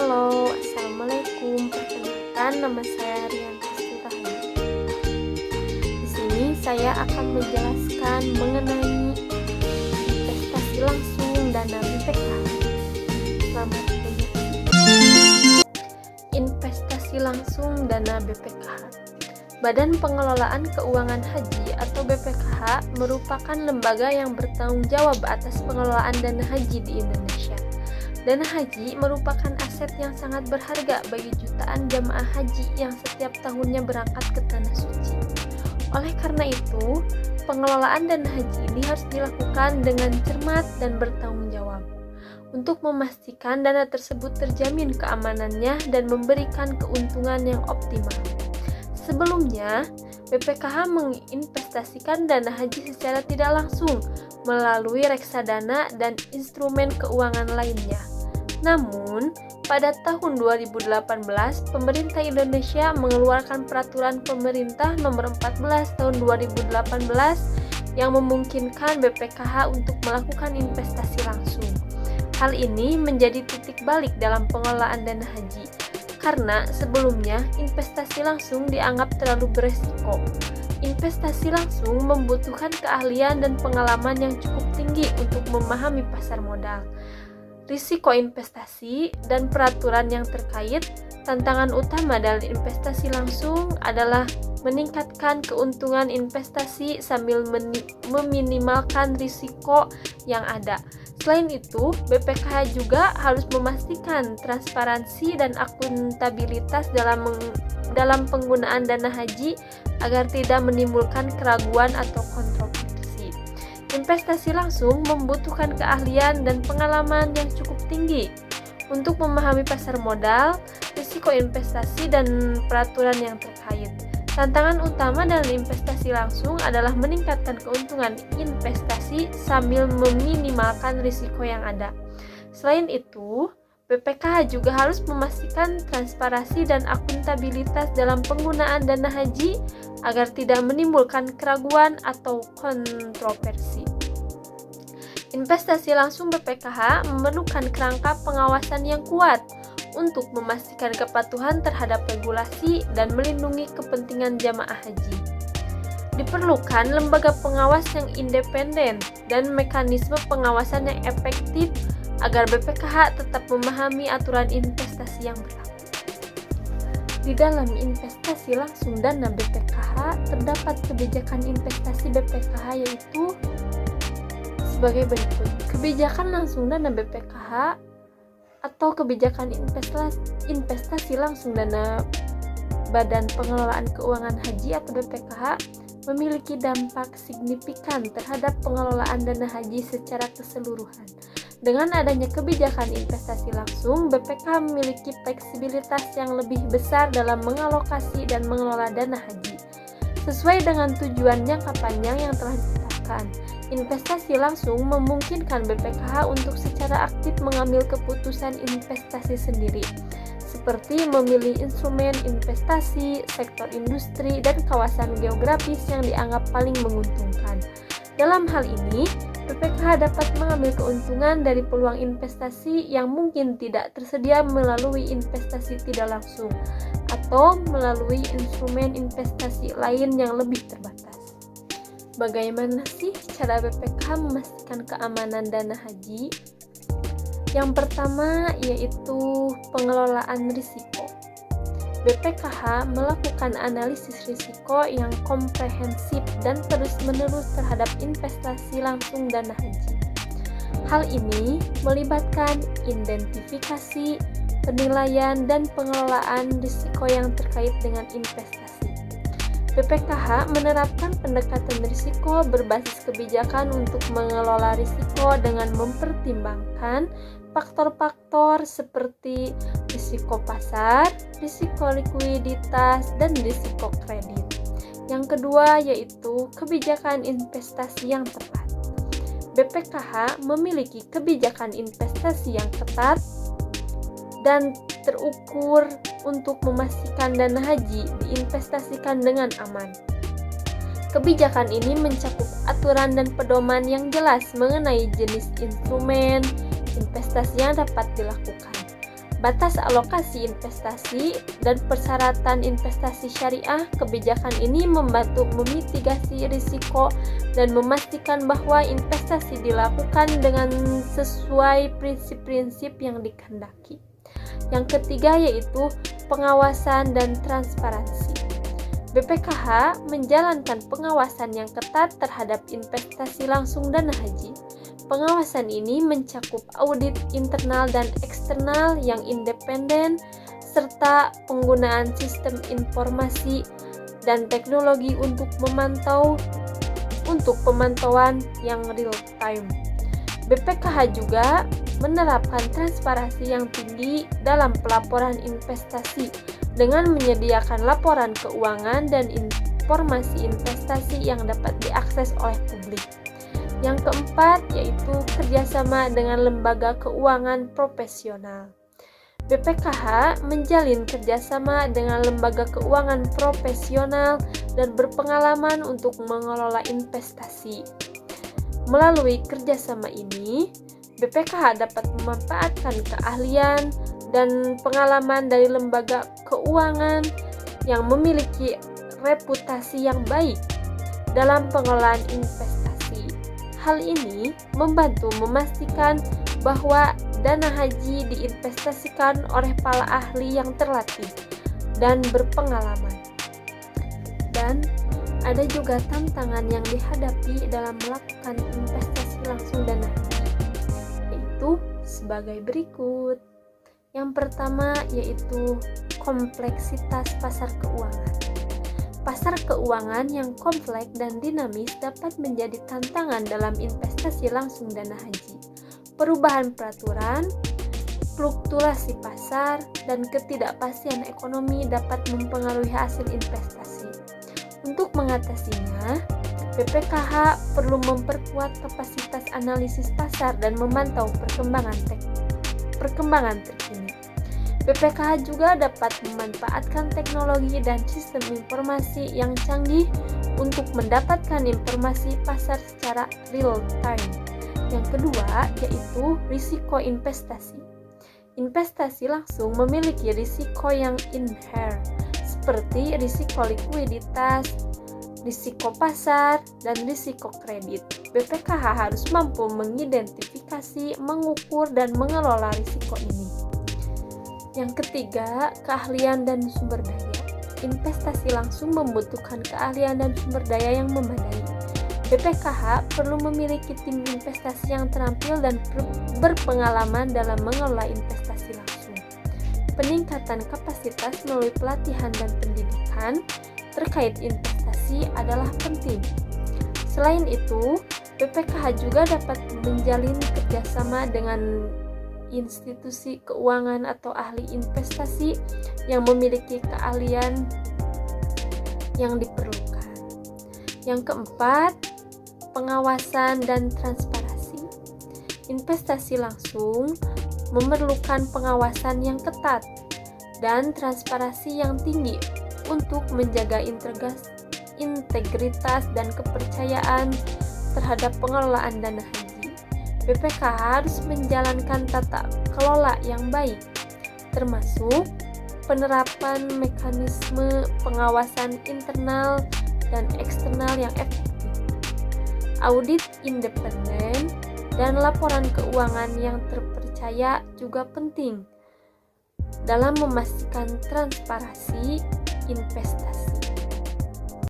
Halo, Assalamualaikum. Perkenalkan, nama saya Rianti Rahmi. Di sini saya akan menjelaskan mengenai investasi langsung dana BPKH. Selamat menyaksikan. Investasi langsung dana BPKH. Badan Pengelolaan Keuangan Haji atau BPKH merupakan lembaga yang bertanggung jawab atas pengelolaan dana haji di Indonesia. Dana haji merupakan aset yang sangat berharga bagi jutaan jamaah haji yang setiap tahunnya berangkat ke tanah suci. Oleh karena itu, pengelolaan dana haji ini harus dilakukan dengan cermat dan bertanggung jawab untuk memastikan dana tersebut terjamin keamanannya dan memberikan keuntungan yang optimal. Sebelumnya, BPKH menginvestasikan dana haji secara tidak langsung melalui reksadana dan instrumen keuangan lainnya. Namun, pada tahun 2018, pemerintah Indonesia mengeluarkan peraturan pemerintah nomor 14 tahun 2018 yang memungkinkan BPKH untuk melakukan investasi langsung. Hal ini menjadi titik balik dalam pengelolaan dana haji, karena sebelumnya investasi langsung dianggap terlalu beresiko. Investasi langsung membutuhkan keahlian dan pengalaman yang cukup tinggi untuk memahami pasar modal, risiko investasi, dan peraturan yang terkait. Tantangan utama dalam investasi langsung adalah meningkatkan keuntungan investasi sambil meminimalkan risiko yang ada. Selain itu, BPKH juga harus memastikan transparansi dan akuntabilitas dalam penggunaan dana haji agar tidak menimbulkan keraguan atau kontroversi. Investasi langsung membutuhkan keahlian dan pengalaman yang cukup tinggi untuk memahami pasar modal, risiko investasi, dan peraturan yang terkait. Tantangan utama dalam investasi langsung adalah meningkatkan keuntungan investasi sambil meminimalkan risiko yang ada. Selain itu, BPKH juga harus memastikan transparansi dan akuntabilitas dalam penggunaan dana haji agar tidak menimbulkan keraguan atau kontroversi. Investasi langsung BPKH memerlukan kerangka pengawasan yang kuat untuk memastikan kepatuhan terhadap regulasi dan melindungi kepentingan jamaah haji. Diperlukan lembaga pengawas yang independen dan mekanisme pengawasan yang efektif agar BPKH tetap memahami aturan investasi yang berlaku. Di dalam investasi langsung dana BPKH terdapat kebijakan investasi BPKH yaitu sebagai berikut. Kebijakan langsung dana BPKH atau kebijakan investasi langsung dana Badan Pengelolaan Keuangan Haji atau BPKH memiliki dampak signifikan terhadap pengelolaan dana haji secara keseluruhan. Dengan adanya kebijakan investasi langsung, BPKH memiliki fleksibilitas yang lebih besar dalam mengalokasi dan mengelola dana haji sesuai dengan tujuan jangka panjang yang telah ditetapkan. Investasi langsung memungkinkan BPKH untuk secara aktif mengambil keputusan investasi sendiri, seperti memilih instrumen investasi, sektor industri, dan kawasan geografis yang dianggap paling menguntungkan. Dalam hal ini, BPKH dapat mengambil keuntungan dari peluang investasi yang mungkin tidak tersedia melalui investasi tidak langsung atau melalui instrumen investasi lain yang lebih terbatas. Bagaimana sih cara BPKH memastikan keamanan dana haji? Yang pertama yaitu pengelolaan risiko. BPKH melakukan analisis risiko yang komprehensif dan terus-menerus terhadap investasi langsung dana haji. Hal ini melibatkan identifikasi, penilaian, dan pengelolaan risiko yang terkait dengan investasi. BPKH menerapkan pendekatan risiko berbasis kebijakan untuk mengelola risiko dengan mempertimbangkan faktor-faktor seperti risiko pasar, risiko likuiditas, dan risiko kredit. Yang kedua yaitu kebijakan investasi yang tepat. BPKH memiliki kebijakan investasi yang ketat dan terukur untuk memastikan dana haji diinvestasikan dengan aman. Kebijakan ini mencakup aturan dan pedoman yang jelas mengenai jenis instrumen investasi yang dapat dilakukan, batas alokasi investasi, dan persyaratan investasi syariah. Kebijakan ini membantu memitigasi risiko dan memastikan bahwa investasi dilakukan dengan sesuai prinsip-prinsip yang dikehendaki. Yang ketiga yaitu pengawasan dan transparansi. BPKH menjalankan pengawasan yang ketat terhadap investasi langsung dana haji. Pengawasan ini mencakup audit internal dan eksternal yang independen, serta penggunaan sistem informasi dan teknologi untuk pemantauan yang real time. BPKH juga menerapkan transparansi yang tinggi dalam pelaporan investasi dengan menyediakan laporan keuangan dan informasi investasi yang dapat diakses oleh publik. Yang keempat yaitu kerjasama dengan lembaga keuangan profesional. BPKH menjalin kerjasama dengan lembaga keuangan profesional dan berpengalaman untuk mengelola investasi. Melalui kerjasama ini, BPKH dapat memanfaatkan keahlian dan pengalaman dari lembaga keuangan yang memiliki reputasi yang baik dalam pengelolaan investasi. Hal ini membantu memastikan bahwa dana haji diinvestasikan oleh para ahli yang terlatih dan berpengalaman. Dan ada juga tantangan yang dihadapi dalam melakukan investasi langsung dana haji, yaitu sebagai berikut. Yang pertama yaitu kompleksitas pasar keuangan. Pasar keuangan yang kompleks dan dinamis dapat menjadi tantangan dalam investasi langsung dana haji. Perubahan peraturan, fluktuasi pasar, dan ketidakpastian ekonomi dapat mempengaruhi hasil investasi. Untuk mengatasinya, BPKH perlu memperkuat kapasitas analisis pasar dan memantau perkembangan terkini. BPKH juga dapat memanfaatkan teknologi dan sistem informasi yang canggih untuk mendapatkan informasi pasar secara real time. Yang kedua yaitu risiko investasi. Investasi langsung memiliki risiko yang inherent, seperti risiko likuiditas, risiko pasar, dan risiko kredit. BPKH harus mampu mengidentifikasi, mengukur, dan mengelola risiko ini. Yang ketiga, keahlian dan sumber daya. Investasi langsung membutuhkan keahlian dan sumber daya yang memadai. BPKH perlu memiliki tim investasi yang terampil dan berpengalaman dalam mengelola investasi langsung. Peningkatan kapasitas melalui pelatihan dan pendidikan terkait investasi adalah penting. Selain itu, BPKH juga dapat menjalin kerjasama dengan institusi keuangan atau ahli investasi yang memiliki keahlian yang diperlukan. Yang keempat, pengawasan dan transparansi. Investasi langsung memerlukan pengawasan yang ketat dan transparansi yang tinggi untuk menjaga integritas dan kepercayaan terhadap pengelolaan dana haji. BPKH harus menjalankan tata kelola yang baik, termasuk penerapan mekanisme pengawasan internal dan eksternal yang efektif, audit independen, dan laporan keuangan yang terpercaya juga penting dalam memastikan transparansi investasi.